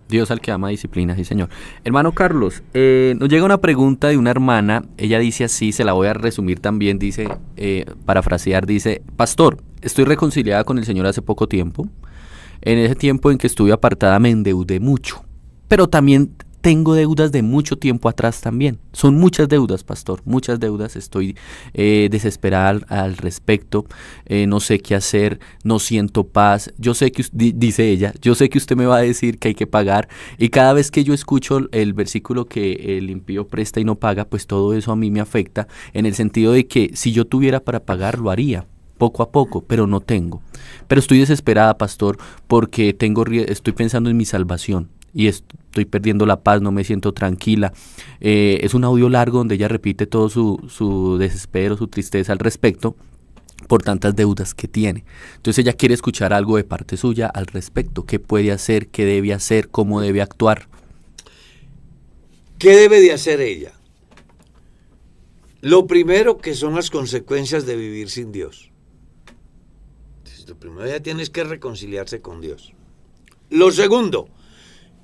Dios al que ama disciplina, sí señor. Hermano Carlos, nos llega una pregunta de una hermana, ella dice así, se la voy a resumir también, dice, parafrasear, dice: Pastor, estoy reconciliada con el Señor hace poco tiempo. En ese tiempo en que estuve apartada me endeudé mucho, pero también tengo deudas de mucho tiempo atrás también. Son muchas deudas, pastor, muchas deudas. Estoy desesperada al respecto. No sé qué hacer, no siento paz. Yo sé que, dice ella, yo sé que usted me va a decir que hay que pagar. Y cada vez que yo escucho el versículo que el impío presta y no paga, pues todo eso a mí me afecta, en el sentido de que si yo tuviera para pagar, lo haría poco a poco, pero no tengo. Pero estoy desesperada, pastor, porque estoy pensando en mi salvación. Y estoy perdiendo la paz, no me siento tranquila. Es un audio largo donde ella repite todo su desespero, su tristeza al respecto por tantas deudas que tiene. Entonces ella quiere escuchar algo de parte suya al respecto. ¿Qué puede hacer? ¿Qué debe hacer? ¿Cómo debe actuar? ¿Qué debe de hacer ella? Lo primero que son las consecuencias de vivir sin Dios. Entonces, lo primero ya tienes que reconciliarse con Dios. Lo segundo,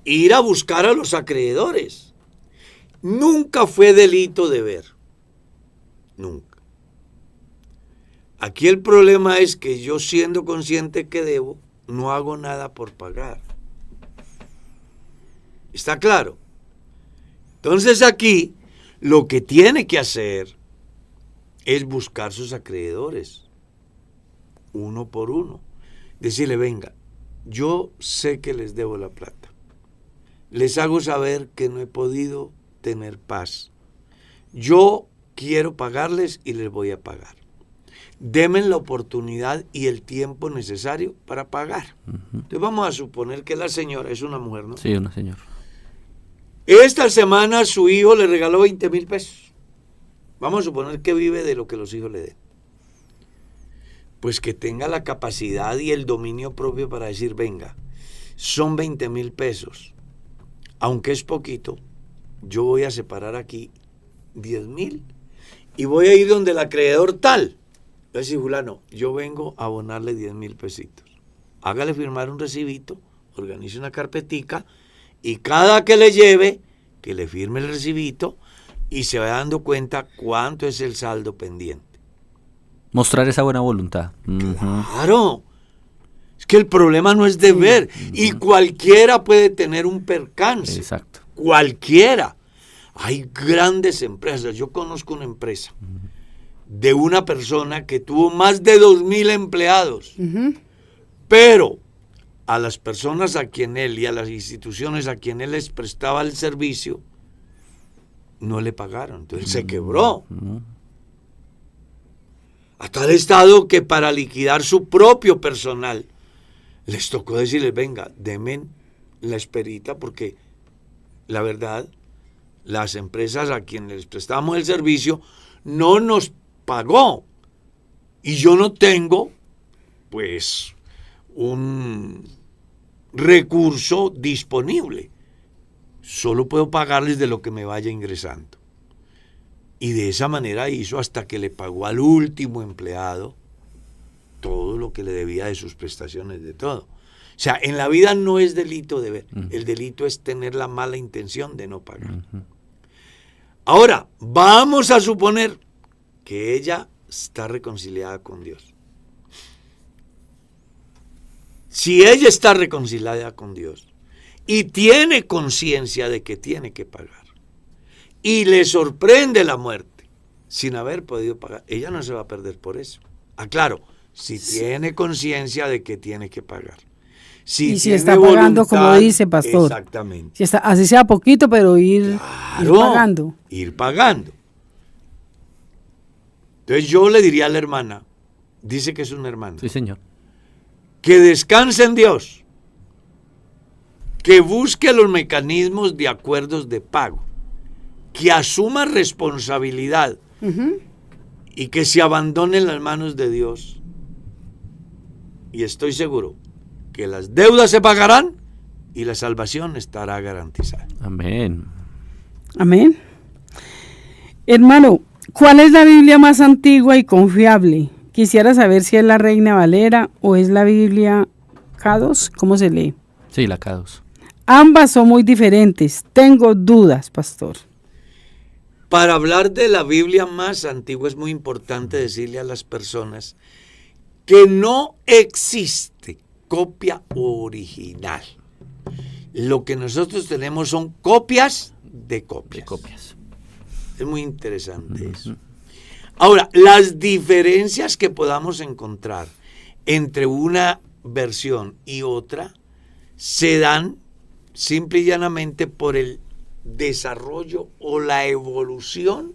ir a buscar a los acreedores. Nunca fue delito deber. Nunca. Aquí el problema es que yo, siendo consciente que debo, no hago nada por pagar. ¿Está claro? Entonces aquí lo que tiene que hacer es buscar sus acreedores, uno por uno. Decirle, venga, yo sé que les debo la plata. Les hago saber que no he podido tener paz. Yo quiero pagarles y les voy a pagar. Denme la oportunidad y el tiempo necesario para pagar. Entonces vamos a suponer que la señora es una mujer, ¿no? Sí, una señora. Esta semana su hijo le regaló 20,000 pesos. Vamos a suponer que vive de lo que los hijos le den. Pues que tenga la capacidad y el dominio propio para decir, venga, son 20,000 pesos. Aunque es poquito, yo voy a separar aquí 10,000 y voy a ir donde el acreedor tal. Entonces, fulano, yo vengo a abonarle 10,000 pesitos. Hágale firmar un recibito, organice una carpetica y cada que le lleve, que le firme el recibito y se vaya dando cuenta cuánto es el saldo pendiente. Mostrar esa buena voluntad. Claro. Es que el problema no es deber. Y cualquiera puede tener un percance. Exacto. Cualquiera. Hay grandes empresas. Yo conozco una empresa de una persona que tuvo más de 2,000 empleados. Pero a las personas a quien él y a las instituciones a quien él les prestaba el servicio, no le pagaron. Entonces se quebró. A tal estado que para liquidar su propio personal, les tocó decirles, venga, denme la esperita, porque la verdad, las empresas a quienes les prestamos el servicio no nos pagó. Y yo no tengo, pues, un recurso disponible. Solo puedo pagarles de lo que me vaya ingresando. Y de esa manera hizo hasta que le pagó al último empleado todo lo que le debía de sus prestaciones, de todo. O sea, en la vida no es delito deber. El delito es tener la mala intención de no pagar. Ahora, vamos a suponer que ella está reconciliada con Dios. Si ella está reconciliada con Dios y tiene conciencia de que tiene que pagar y le sorprende la muerte sin haber podido pagar, ella no se va a perder por eso. Aclaro, si tiene conciencia de que tiene que pagar. Y si está pagando, como dice pastor. Exactamente. Si está, así sea poquito, pero ir pagando. Ir pagando. Entonces yo le diría a la hermana, dice que es una hermana. Sí, señor. Que descanse en Dios. Que busque los mecanismos de acuerdos de pago. Que asuma responsabilidad. Y que se abandone en las manos de Dios. Y estoy seguro que las deudas se pagarán y la salvación estará garantizada. Amén. Amén. Hermano, ¿cuál es la Biblia más antigua y confiable? Quisiera saber si es la Reina Valera o es la Biblia K2. ¿Cómo se lee? Sí, la K2. Ambas son muy diferentes. Tengo dudas, pastor. Para hablar de la Biblia más antigua es muy importante decirle a las personas que no existe copia original. Lo que nosotros tenemos son copias de copias. Es muy interesante eso. Ahora, las diferencias que podamos encontrar entre una versión y otra se dan simple y llanamente por el desarrollo o la evolución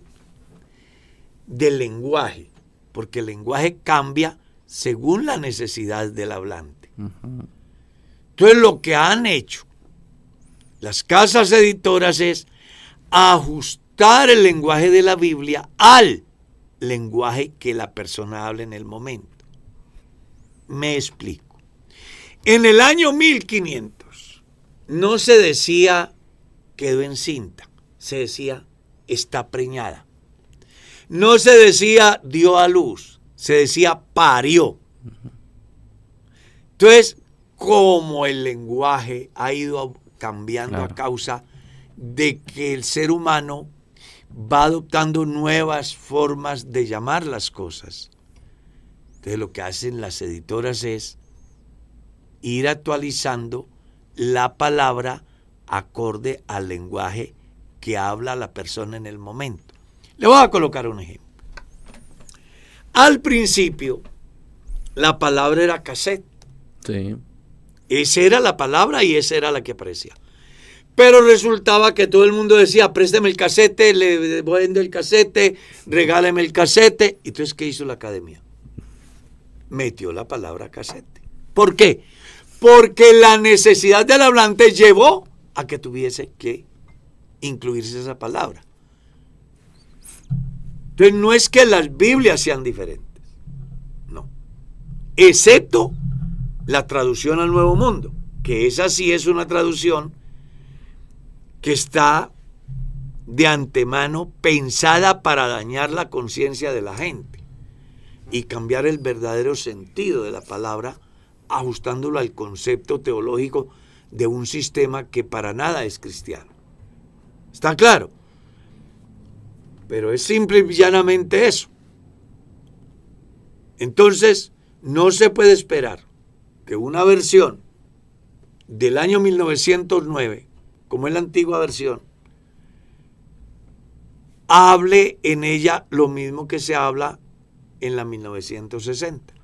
del lenguaje, porque el lenguaje cambia según la necesidad del hablante. Entonces lo que han hecho las casas editoras es ajustar el lenguaje de la Biblia al lenguaje que la persona habla en el momento. Me explico. En el año 1500 no se decía quedó encinta, se decía está preñada. No se decía dio a luz, se decía parió. Entonces, como el lenguaje ha ido cambiando a causa de que el ser humano va adoptando nuevas formas de llamar las cosas. Entonces lo que hacen las editoras es ir actualizando la palabra acorde al lenguaje que habla la persona en el momento. Le voy a colocar un ejemplo. Al principio, la palabra era cassette. Sí. Esa era la palabra y esa era la que aparecía. Pero resultaba que todo el mundo decía, présteme el casete, le vendo el casete, regáleme el casete. Entonces, ¿qué hizo la academia? Metió la palabra casete. ¿Por qué? Porque la necesidad del hablante llevó a que tuviese que incluirse esa palabra. Entonces, no es que las Biblias sean diferentes, no. Excepto la traducción al Nuevo Mundo, que esa sí es una traducción que está de antemano pensada para dañar la conciencia de la gente y cambiar el verdadero sentido de la palabra, ajustándolo al concepto teológico de un sistema que para nada es cristiano. ¿Está claro? Pero es simple y llanamente eso. Entonces, no se puede esperar que una versión del año 1909, como es la antigua versión, hable en ella lo mismo que se habla en la 1960.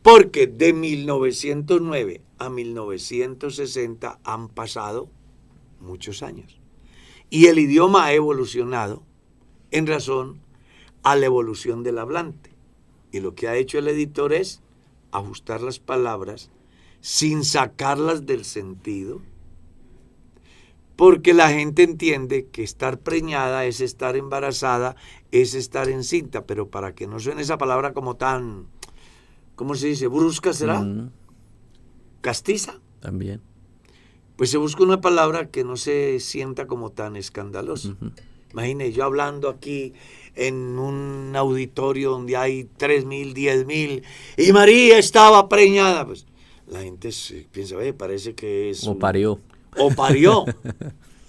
Porque de 1909 a 1960 han pasado muchos años. Y el idioma ha evolucionado en razón a la evolución del hablante. Y lo que ha hecho el editor es ajustar las palabras sin sacarlas del sentido, porque la gente entiende que estar preñada es estar embarazada, es estar encinta, pero para que no suene esa palabra como tan, ¿cómo se dice? ¿Brusca será? ¿Castiza? También. Pues se busca una palabra que no se sienta como tan escandalosa. Imagine yo hablando aquí en un auditorio donde hay 3,000, 10,000 y María estaba preñada. Pues la gente piensa, parece que es... O parió. O parió.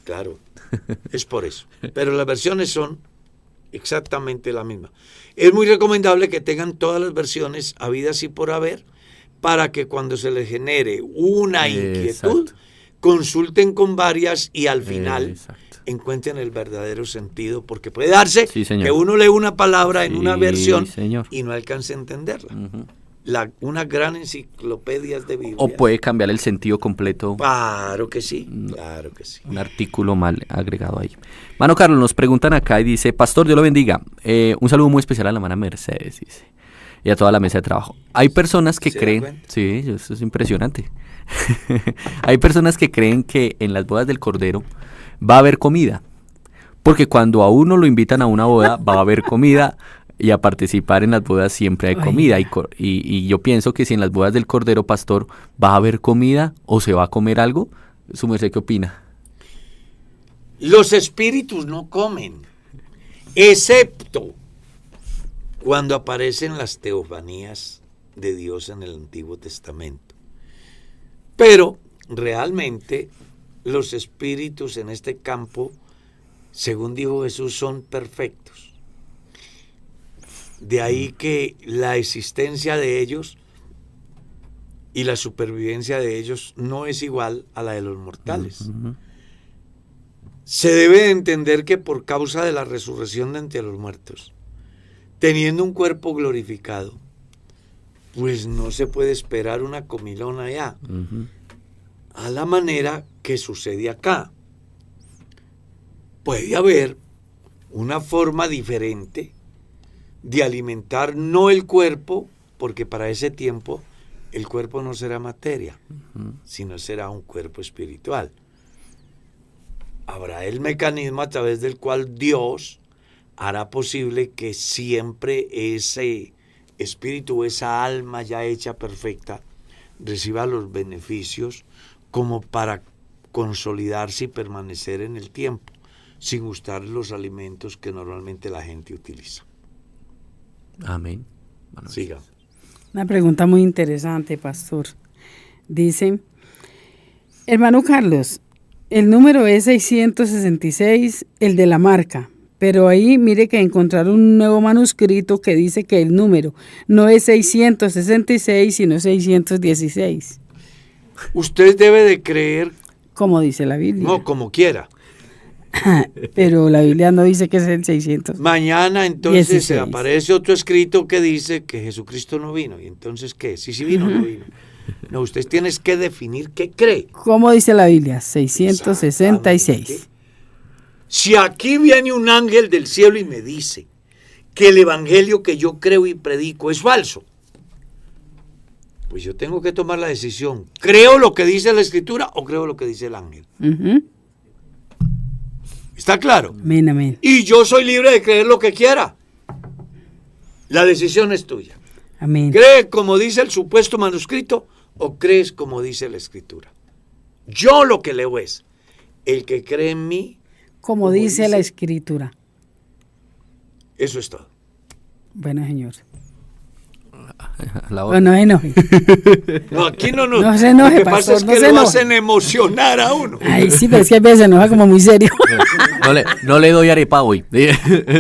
Claro, es por eso. Pero las versiones son exactamente la misma. Es muy recomendable que tengan todas las versiones habidas y por haber para que cuando se les genere una inquietud, consulten con varias y al final encuentren el verdadero sentido, porque puede darse que uno lee una palabra en una versión y no alcance a entenderla. Una gran enciclopedia de Biblia. O puede cambiar el sentido completo. Claro que sí, claro que sí. Un artículo mal agregado ahí. Mano Carlos, nos preguntan acá y dice, Pastor, Dios lo bendiga. Un saludo muy especial a la hermana Mercedes, dice, y a toda la mesa de trabajo. Hay personas que creen, sí, eso es impresionante. Hay personas que creen que en las bodas del Cordero va a haber comida, porque cuando a uno lo invitan a una boda va a haber comida, y a participar en las bodas siempre hay comida. Y yo pienso que si en las bodas del Cordero, Pastor, va a haber comida o se va a comer algo, ¿su merced qué opina? Los espíritus no comen, excepto cuando aparecen las teofanías de Dios en el Antiguo Testamento. Pero realmente los espíritus en este campo, según dijo Jesús, son perfectos. De ahí que la existencia de ellos y la supervivencia de ellos no es igual a la de los mortales. Se debe entender que por causa de la resurrección de entre los muertos, teniendo un cuerpo glorificado, pues no se puede esperar una comilona allá, a la manera que sucede acá. Puede haber una forma diferente de alimentar no el cuerpo, porque para ese tiempo el cuerpo no será materia, sino será un cuerpo espiritual. Habrá el mecanismo a través del cual Dios hará posible que siempre ese espíritu, esa alma ya hecha perfecta, reciba los beneficios como para consolidarse y permanecer en el tiempo. sin gustar los alimentos que normalmente la gente utiliza. Amén. Siga. Una pregunta muy interesante, pastor. Dice, hermano Carlos, el número es 666, el de la marca, pero ahí mire que encontraron un nuevo manuscrito que dice que el número no es 666, sino 616. Usted debe de creer, Como dice la Biblia. no como quiera. Pero la Biblia no dice que es el 600. Mañana entonces 16. aparece otro escrito que dice que Jesucristo no vino. ¿Y entonces qué? Si vino o no vino. No, usted tiene que definir qué cree. ¿Cómo dice la Biblia? 666. Exactamente. Si aquí viene un ángel del cielo y me dice que el evangelio que yo creo y predico es falso, pues yo tengo que tomar la decisión. ¿Creo lo que dice la escritura o creo lo que dice el ángel? Ujú. ¿Está claro? Amén, amén. Y yo soy libre de creer lo que quiera. La decisión es tuya. Amén. ¿Cree como dice el supuesto manuscrito o crees como dice la escritura? Yo lo que leo es, el que cree en mí, Como dice la escritura. eso es todo. Bueno, señor. La Oh, no se enoje. No, aquí no No se enoje, lo que pastor, pasa es no que se lo enoje. hacen emocionar a uno. Ay, sí, pero es que a veces se enoja como muy serio. No le doy arepa hoy.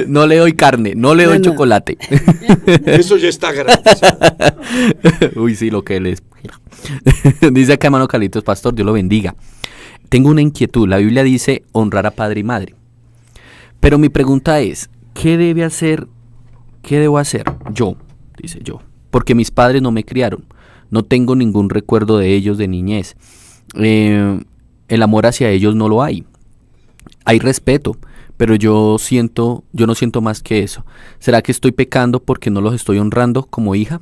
No le doy carne. No le doy No. chocolate. Eso ya está garantizado. Uy, sí, lo que él es. Dice acá, hermano Carlitos, pastor, Dios lo bendiga. Tengo una inquietud. La Biblia dice honrar a padre y madre. Pero mi pregunta es, ¿qué debo hacer yo? Dice yo. Porque mis padres no me criaron. No tengo ningún recuerdo de ellos de niñez. El amor hacia ellos no lo hay. Hay respeto, pero yo no siento más que eso. ¿Será que estoy pecando porque no los estoy honrando como hija?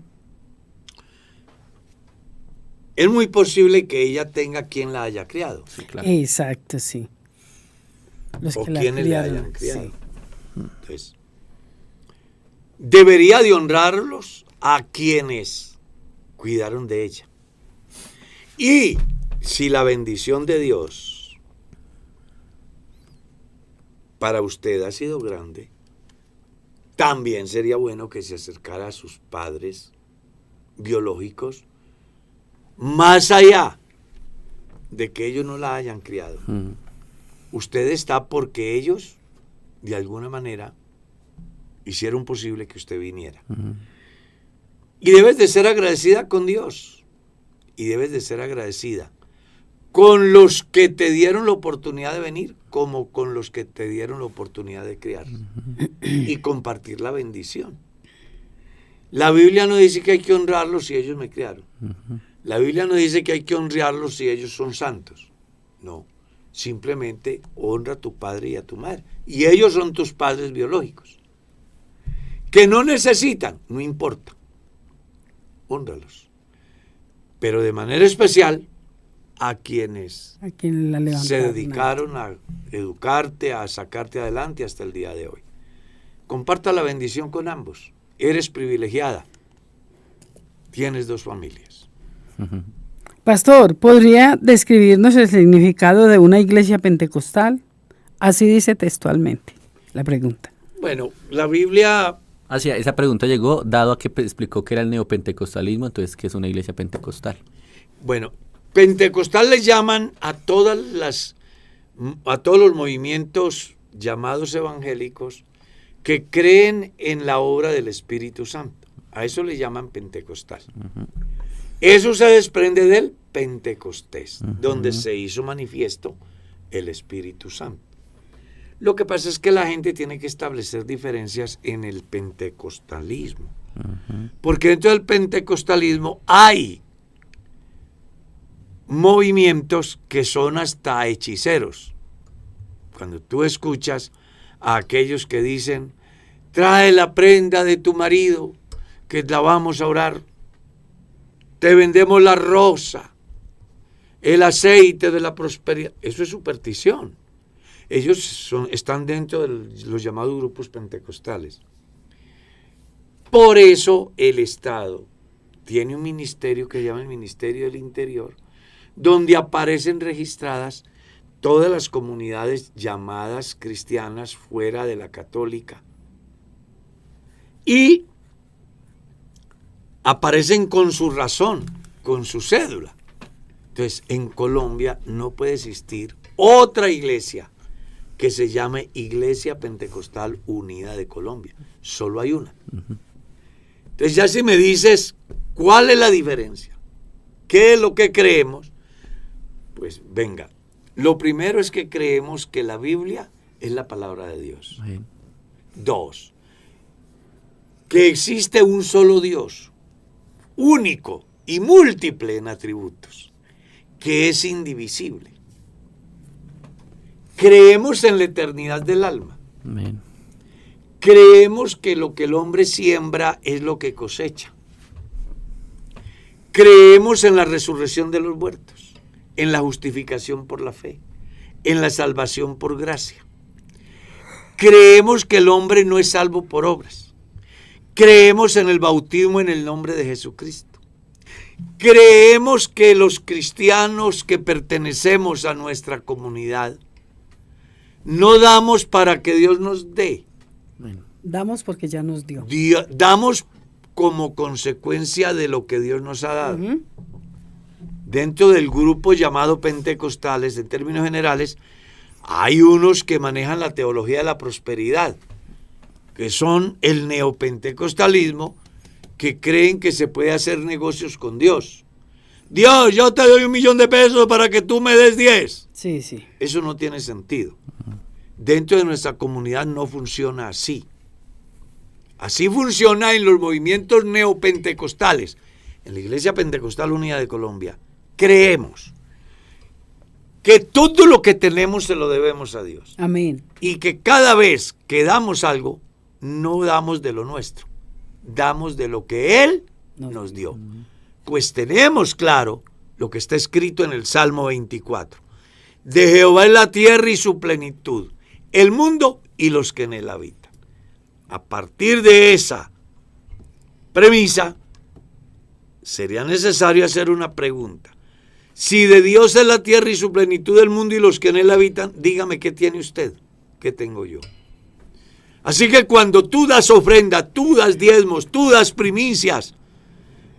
Es muy posible que ella tenga quien la haya criado. Sí, claro. Exacto, sí. Los O que la quienes la criaron, hayan criado. sí. Entonces, debería de honrarlos a quienes cuidaron de ella. Y si la bendición de Dios para usted ha sido grande, también sería bueno que se acercara a sus padres biológicos, más allá de que ellos no la hayan criado. Usted está porque ellos, de alguna manera, hicieron posible que usted viniera. Y debes de ser agradecida con Dios. Y debes de ser agradecida con los que te dieron la oportunidad de venir, como con los que te dieron la oportunidad de criar. Y compartir la bendición. La Biblia no dice que hay que honrarlos si ellos me criaron. La Biblia no dice que hay que honrarlos si ellos son santos. No. Simplemente honra a tu padre y a tu madre. Y ellos son tus padres biológicos. Que no necesitan, no importa. Hónralos. Pero de manera especial a quienes A quien la se levantaron. dedicaron a educarte, a sacarte adelante hasta el día de hoy. Comparta la bendición con ambos. Eres privilegiada. Tienes 2 familias. Pastor, ¿podría describirnos el significado de una iglesia pentecostal? Así dice textualmente la pregunta. Bueno, la Biblia, Esa pregunta llegó dado a que explicó que era el neopentecostalismo, entonces, ¿qué es una iglesia pentecostal? bueno, pentecostal le llaman a todos los movimientos llamados evangélicos que creen en la obra del Espíritu Santo. A eso le llaman pentecostal. Eso se desprende del Pentecostés, donde se hizo manifiesto el Espíritu Santo. Lo que pasa es que la gente tiene que establecer diferencias en el pentecostalismo. Porque dentro del pentecostalismo hay movimientos que son hasta hechiceros. Cuando tú escuchas a aquellos que dicen, trae la prenda de tu marido, que la vamos a orar. Te vendemos la rosa, el aceite de la prosperidad. Eso es superstición. Ellos están dentro de los llamados grupos pentecostales. Por eso el Estado tiene un ministerio que llama el Ministerio del Interior, donde aparecen registradas todas las comunidades llamadas cristianas fuera de la católica. Y aparecen con su razón, con su cédula. Entonces, en Colombia no puede existir otra iglesia que se llame Iglesia Pentecostal Unida de Colombia. Solo hay una. Entonces, ya si me dices, ¿cuál es la diferencia? ¿Qué es lo que creemos? Pues venga, lo primero es que creemos que la Biblia es la palabra de Dios. Bien. 2, que existe un solo Dios, único y múltiple en atributos, que es indivisible. Creemos en la eternidad del alma. Amén. Creemos que lo que el hombre siembra es lo que cosecha. Creemos en la resurrección de los muertos, en la justificación por la fe, en la salvación por gracia. Creemos que el hombre no es salvo por obras. Creemos en el bautismo en el nombre de Jesucristo. Creemos que los cristianos que pertenecemos a nuestra comunidad no damos para que Dios nos dé. Damos porque ya nos dio. Damos como consecuencia de lo que Dios nos ha dado. Dentro del grupo llamado pentecostales, en términos generales, hay unos que manejan la teología de la prosperidad, que son el neopentecostalismo, que creen que se puede hacer negocios con Dios. Dios, yo te doy $1,000,000 para que tú me des 10. Sí, sí. Eso no tiene sentido. Dentro de nuestra comunidad no funciona así. Así funciona en los movimientos neopentecostales. En la Iglesia Pentecostal Unida de Colombia creemos que todo lo que tenemos se lo debemos a Dios. Amén. Y que cada vez que damos algo, no damos de lo nuestro, damos de lo que Él nos dio. Pues tenemos claro lo que está escrito en el Salmo 24. De Jehová es la tierra y su plenitud, el mundo y los que en él habitan. A partir de esa premisa, sería necesario hacer una pregunta. Si de Dios es la tierra y su plenitud, el mundo y los que en él habitan, dígame qué tiene usted, qué tengo yo. Así que cuando tú das ofrenda, tú das diezmos, tú das primicias,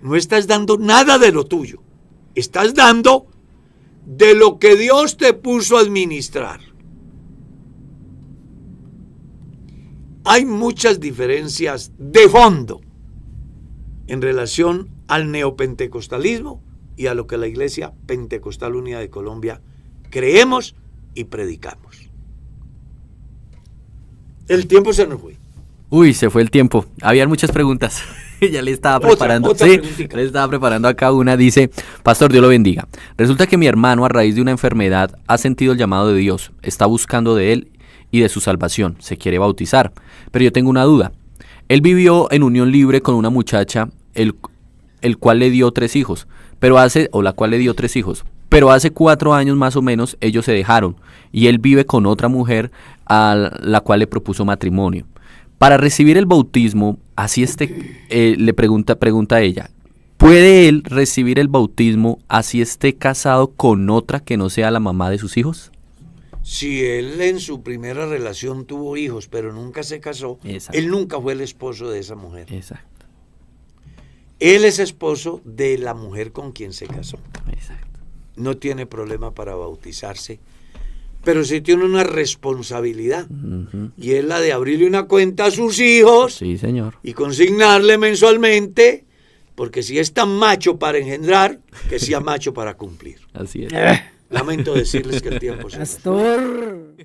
no estás dando nada de lo tuyo. Estás dando de lo que Dios te puso a administrar. Hay muchas diferencias de fondo en relación al neopentecostalismo y a lo que la Iglesia Pentecostal Unida de Colombia creemos y predicamos. El tiempo se nos fue. Uy, se fue el tiempo. Habían muchas preguntas. Ya le estaba preparando. Otra sí, preguntita. le estaba preparando acá una. Dice, Pastor, Dios lo bendiga. Resulta que mi hermano, a raíz de una enfermedad, ha sentido el llamado de Dios. Está buscando de él y de su salvación. Se quiere bautizar. Pero yo tengo una duda. Él vivió en unión libre con una muchacha, el cual le dio 3 hijos. La cual le dio 3 hijos. Pero hace 4 años más o menos ellos se dejaron. Y él vive con otra mujer a la cual le propuso matrimonio. Para recibir el bautismo, así le pregunta a ella, ¿puede él recibir el bautismo así esté casado con otra que no sea la mamá de sus hijos? Si él en su primera relación tuvo hijos, pero nunca se casó, Exacto. él nunca fue el esposo de esa mujer. Exacto. Él es esposo de la mujer con quien se casó. Exacto. No tiene problema para bautizarse, pero sí tiene una responsabilidad, y es la de abrirle una cuenta a sus hijos, Sí, señor. y consignarle mensualmente, porque si es tan macho para engendrar, que sea macho para cumplir. Así es. Lamento decirles que el tiempo se nos fue. Pastor.